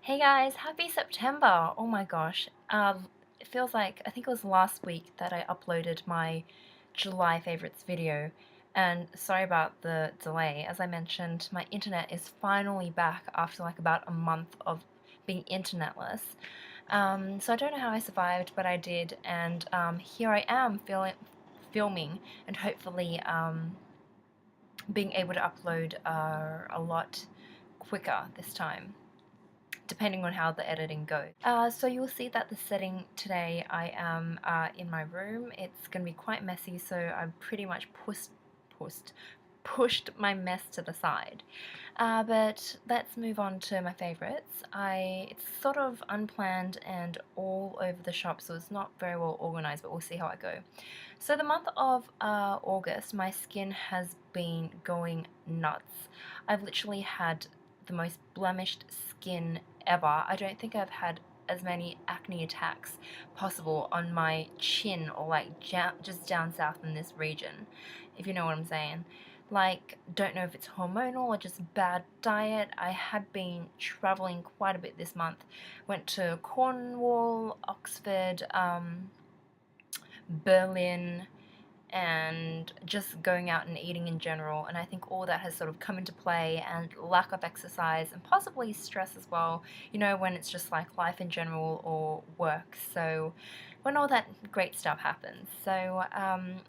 Hey guys, happy September! Oh my gosh, it feels like, I think it was last week that I uploaded my July favorites video, and sorry about the delay. As I mentioned, my internet is finally back after like about a month of being internetless. So I don't know how I survived, but I did, and here I am filming and hopefully being able to upload a lot quicker this time, depending on how the editing goes. So you'll see that the setting today, I am in my room. It's going to be quite messy, so I've pretty much pushed my mess to the side. But let's move on to my favorites. It's sort of unplanned and all over the shop, so it's not very well organized, but we'll see how I go. So the month of August, my skin has been going nuts. I've literally had the most blemished skin ever. I don't think I've had as many acne attacks possible on my chin or like just down south in this region, if you know what I'm saying. Like, don't know if it's hormonal or just bad diet. I had been traveling quite a bit this month. Went to Cornwall, Oxford, Berlin, and just going out and eating in general, and I think all that has sort of come into play, and lack of exercise and possibly stress as well, you know, when it's just like life in general or work. So when all that great stuff happens. So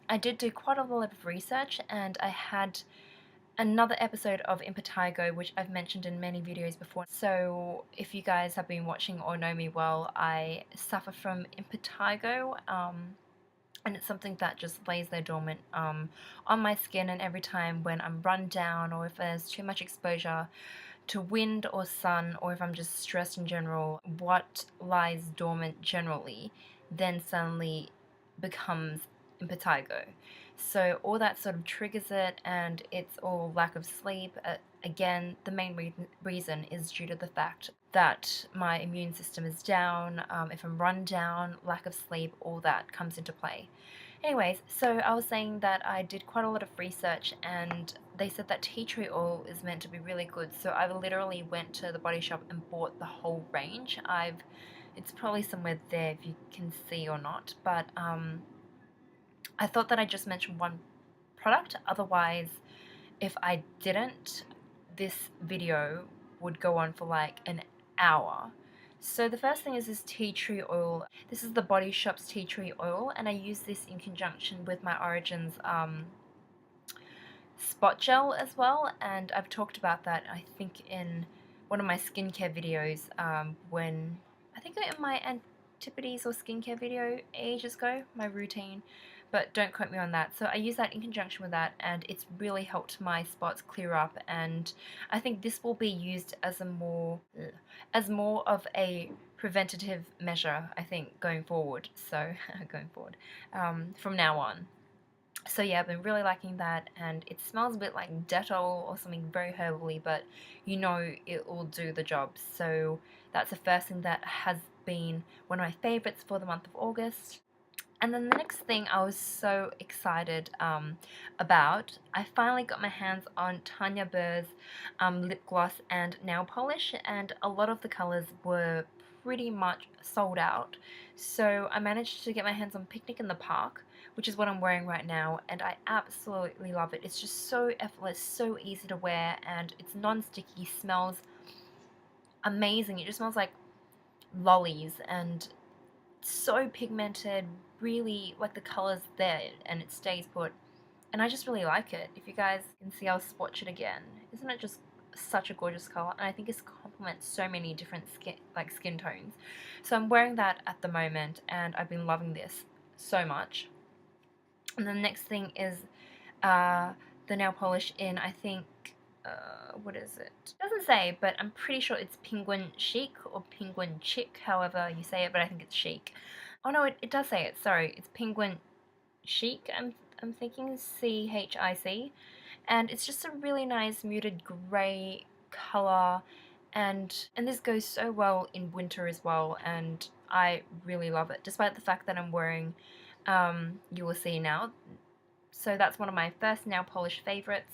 I did do quite a lot of research, and I had another episode of impetigo, which I've mentioned in many videos before. So if you guys have been watching or know me well, I suffer from impetigo, and it's something that just lays there dormant on my skin, and every time when I'm run down, or if there's too much exposure to wind or sun, or if I'm just stressed in general, what lies dormant generally then suddenly becomes impetigo. So all that sort of triggers it, and it's all lack of sleep. Again, the main reason is due to the fact that my immune system is down. If I'm run down, lack of sleep, all that comes into play. Anyways, so I was saying that I did quite a lot of research, and they said that tea tree oil is meant to be really good. So I literally went to the body shop and bought the whole range. It's probably somewhere there if you can see or not, but I thought that I just mentioned one product. Otherwise, if I didn't, this video would go on for like an hour. So the first thing is this tea tree oil. This is the Body Shop's tea tree oil, and I use this in conjunction with my Origins spot gel as well, and I've talked about that, I think, in one of my skincare videos, when, I think in my Antipodes or skincare video ages ago, my routine, but don't quote me on that. So I use that in conjunction with that, and it's really helped my spots clear up, and I think this will be used as more of a preventative measure, I think, going forward. So going forward, from now on. So yeah, I've been really liking that, and it smells a bit like Dettol or something very herbally, but you know it will do the job. So that's the first thing that has been one of my favorites for the month of August. And then the next thing I was so excited about, I finally got my hands on Tanya Burr's lip gloss and nail polish, and a lot of the colors were pretty much sold out. So I managed to get my hands on Picnic in the Park, which is what I'm wearing right now, and I absolutely love it. It's just so effortless, so easy to wear, and it's non-sticky, smells amazing. It just smells like lollies, and so pigmented, really, like, the colors there, and it stays put, and I just really like it. If you guys can see, I'll swatch it again. Isn't it just such a gorgeous color? And I think it complements so many different skin tones. So I'm wearing that at the moment, and I've been loving this so much. And the next thing is the nail polish in, I think, what is it? It doesn't say, but I'm pretty sure it's Penguin Chic or Penguin Chic, however you say it, but I think it's Chic. Oh no, it does say it, sorry, it's Penguin Chic, I'm thinking CHIC, and it's just a really nice muted grey colour, and this goes so well in winter as well, and I really love it, despite the fact that I'm wearing, you will see now. So that's one of my first nail polish favourites.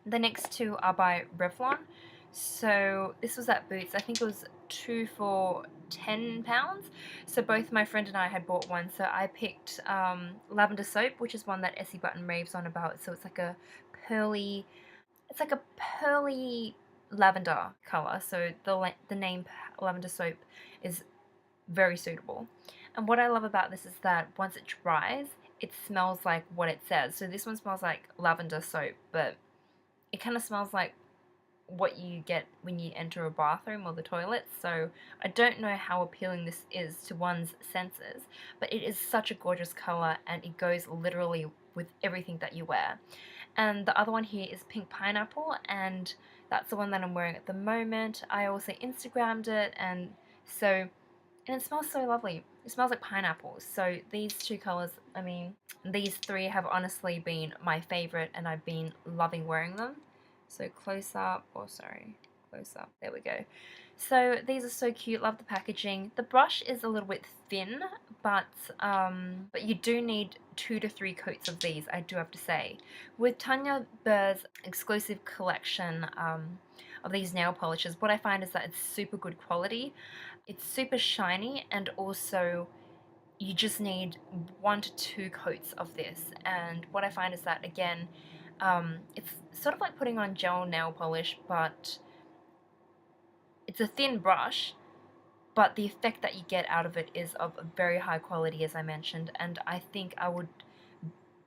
The next two are by Revlon. So this was at Boots. I think it was 2 for £10. So both my friend and I had bought one. So I picked lavender soap, which is one that Essie Button raves on about. So it's like a pearly, it's like a pearly lavender color. So the name lavender soap is very suitable. And what I love about this is that once it dries, it smells like what it says. So this one smells like lavender soap, but it kind of smells like what you get when you enter a bathroom or the toilet. So I don't know how appealing this is to one's senses, but it is such a gorgeous color and it goes literally with everything that you wear. And the other one here is Pink Pineapple, and that's the one that I'm wearing at the moment. I also Instagrammed it, and it smells so lovely. It smells like pineapple. So these two colors, I mean, these three have honestly been my favorite, and I've been loving wearing them. So close up, close up, there we go. So these are so cute, love the packaging. The brush is a little bit thin, but you do need 2 to 3 coats of these, I do have to say. With Tanya Burr's exclusive collection of these nail polishes, what I find is that it's super good quality. It's super shiny, and also you just need 1 to 2 coats of this. And what I find is that, again, it's sort of like putting on gel nail polish, but it's a thin brush, but the effect that you get out of it is of very high quality, as I mentioned, and I think I would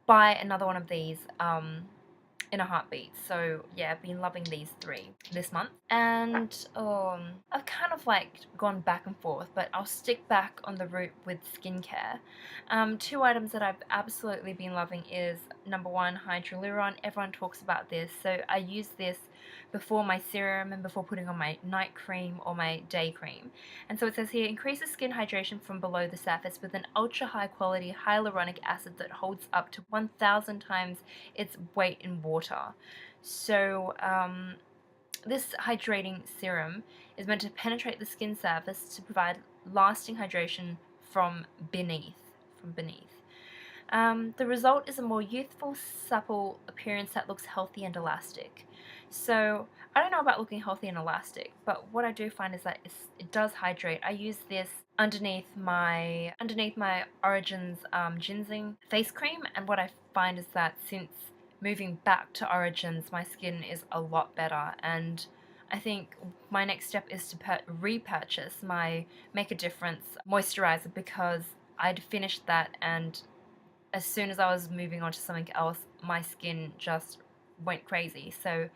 buy another one of these in a heartbeat. So yeah, I've been loving these 3 this month, and I've kind of like gone back and forth, but I'll stick back on the route with skincare. 2 items that I've absolutely been loving is number 1, Hydraluron. Everyone talks about this, so I use this before my serum and before putting on my night cream or my day cream. And so it says here, increases skin hydration from below the surface with an ultra high quality hyaluronic acid that holds up to 1,000 times its weight in water. So this hydrating serum is meant to penetrate the skin surface to provide lasting hydration from beneath. The result is a more youthful, supple appearance that looks healthy and elastic. So I don't know about looking healthy and elastic, but what I do find is that it does hydrate. I use this underneath my Origins ginseng face cream, and what I find is that since moving back to Origins, my skin is a lot better, and I think my next step is to repurchase my Make a Difference moisturizer, because I'd finished that, and as soon as I was moving on to something else, my skin just went crazy. So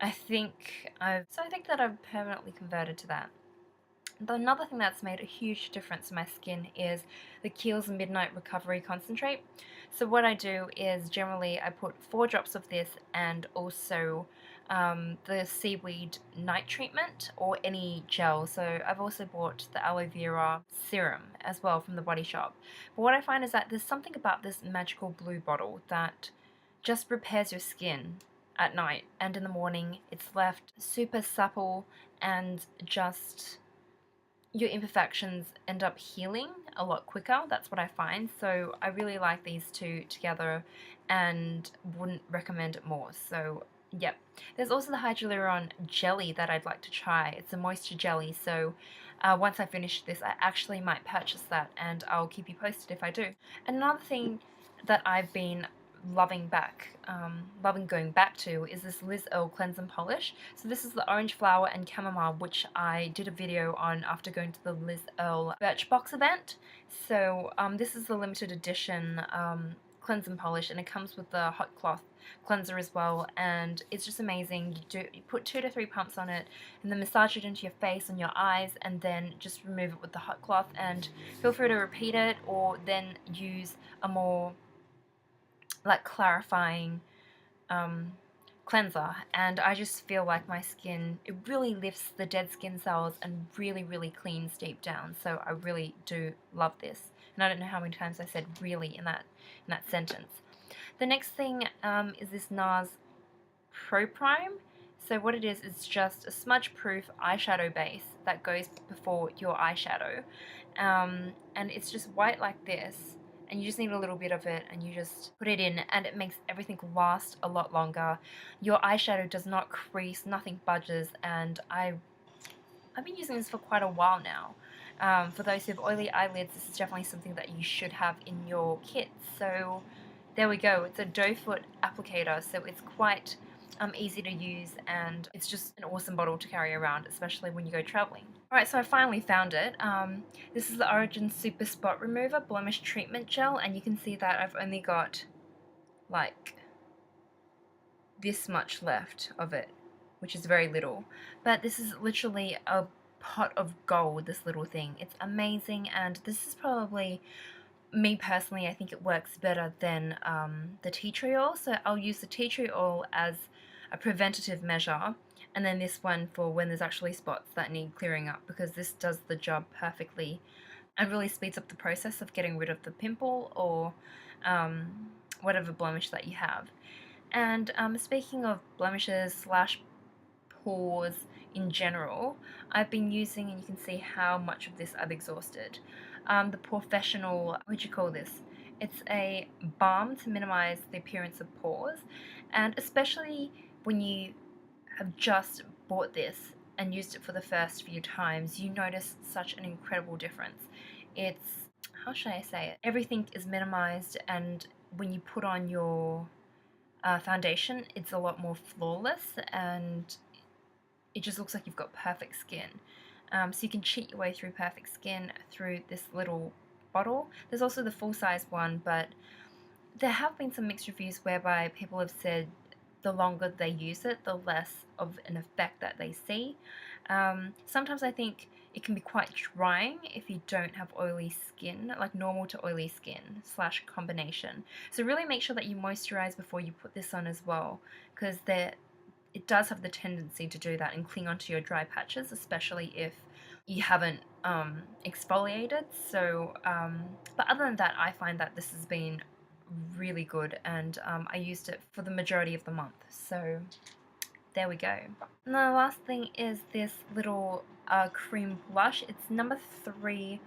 I think that I've permanently converted to that. Another thing that's made a huge difference in my skin is the Kiehl's Midnight Recovery Concentrate. So what I do is generally I put 4 drops of this, and also the seaweed night treatment or any gel. So I've also bought the aloe vera serum as well from the Body Shop. But what I find is that there's something about this magical blue bottle that just repairs your skin at night, and in the morning it's left super supple, and just your imperfections end up healing a lot quicker. That's what I find. So I really like these 2 together and wouldn't recommend it more. So yep. There's also the Hydraluron jelly that I'd like to try. It's a moisture jelly, so once I finish this, I actually might purchase that, and I'll keep you posted if I do. Another thing that I've been loving going back to is this Earle cleanse and polish. So this is the orange flower and chamomile, which I did a video on after going to the Earle Birchbox event. So this is the limited edition cleanse and polish, and it comes with the hot cloth cleanser as well, and it's just amazing. You put 2 to 3 pumps on it, and then massage it into your face and your eyes, and then just remove it with the hot cloth, and feel free to repeat it, or then use a more like clarifying cleanser. And I just feel like my skin, it really lifts the dead skin cells and really cleans deep down. So I really do love this, and I don't know how many times I said really in that sentence. The next thing is this NARS Pro Prime. So what it is, it's just a smudge-proof eyeshadow base that goes before your eyeshadow, and it's just white like this, and you just need a little bit of it, and you just put it in, and it makes everything last a lot longer. Your eyeshadow does not crease, nothing budges, and I've been using this for quite a while now. For those who have oily eyelids, this is definitely something that you should have in your kit. So there we go. It's a doe foot applicator, so it's quite easy to use, and it's just an awesome bottle to carry around, especially when you go traveling. Alright, so I finally found it. This is the Origin Super Spot Remover Blemish Treatment Gel, and you can see that I've only got like this much left of it, which is very little. But this is literally a pot of gold, this little thing. It's amazing, and this is probably, me personally, I think it works better than the tea tree oil. So I'll use the tea tree oil as a preventative measure, and then this one for when there's actually spots that need clearing up, because this does the job perfectly and really speeds up the process of getting rid of the pimple or whatever blemish that you have. And speaking of blemishes slash pores in general, I've been using, and you can see how much of this I've exhausted, the POREfessional, what do you call this? It's a balm to minimize the appearance of pores, and especially when you have just bought this and used it for the first few times, you notice such an incredible difference. It's, how should I say it? Everything is minimized, and when you put on your foundation, it's a lot more flawless, and it just looks like you've got perfect skin. So you can cheat your way through perfect skin through this little bottle. There's also the full-size one, but there have been some mixed reviews whereby people have said the longer they use it, the less of an effect that they see. Sometimes I think it can be quite drying if you don't have oily skin, like normal to oily skin slash combination. So really make sure that you moisturize before you put this on as well, because it does have the tendency to do that and cling onto your dry patches, especially if you haven't exfoliated. So, but other than that, I find that this has been really good, and I used it for the majority of the month. So there we go. And the last thing is this little cream blush. It's number 3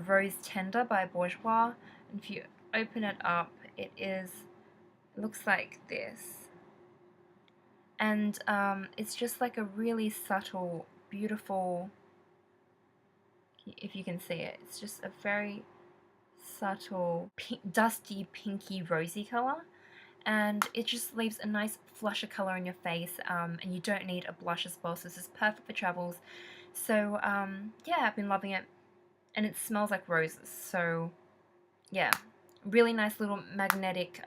Rose Tender by Bourjois. And if you open it up, it looks like this. And it's just like a really subtle, beautiful, if you can see it, it's just a very subtle, dusty, pinky, rosy color. And it just leaves a nice flush of color in your face, and you don't need a blush as well, so this is perfect for travels. So yeah, I've been loving it, and it smells like roses. So yeah, really nice little magnetic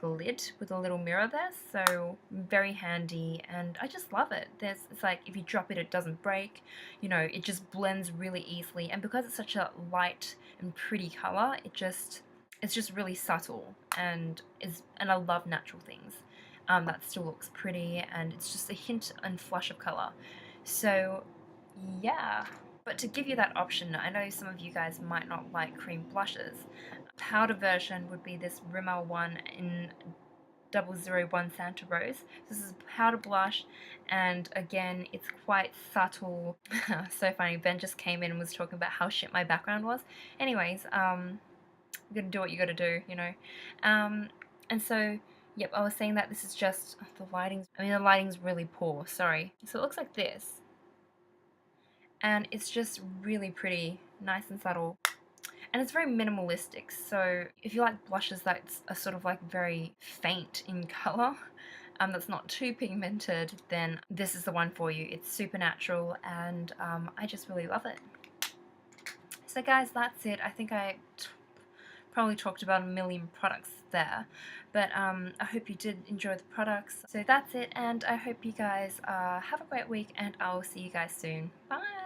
lid with a little mirror there, so very handy, and I just love it. It's like if you drop it, it doesn't break, you know, it just blends really easily, and because it's such a light and pretty color, it's just really subtle, and I love natural things that still looks pretty, and it's just a hint and flush of color. So yeah, but to give you that option, I know some of you guys might not like cream blushes. Powder version would be this Rimmel one in 001 Santa Rose. This is a powder blush, and again, it's quite subtle. So funny, Ben just came in and was talking about how shit my background was. Anyways, you gotta do what you gotta do, you know. And so, yep, I was saying that this is just, the lighting's really poor, sorry. So it looks like this. And it's just really pretty, nice and subtle. And it's very minimalistic, so if you like blushes that are sort of like very faint in colour, that's not too pigmented, then this is the one for you. It's super natural, and I just really love it. So guys, that's it. I think I probably talked about a million products there, but I hope you did enjoy the products. So that's it, and I hope you guys have a great week, and I'll see you guys soon. Bye!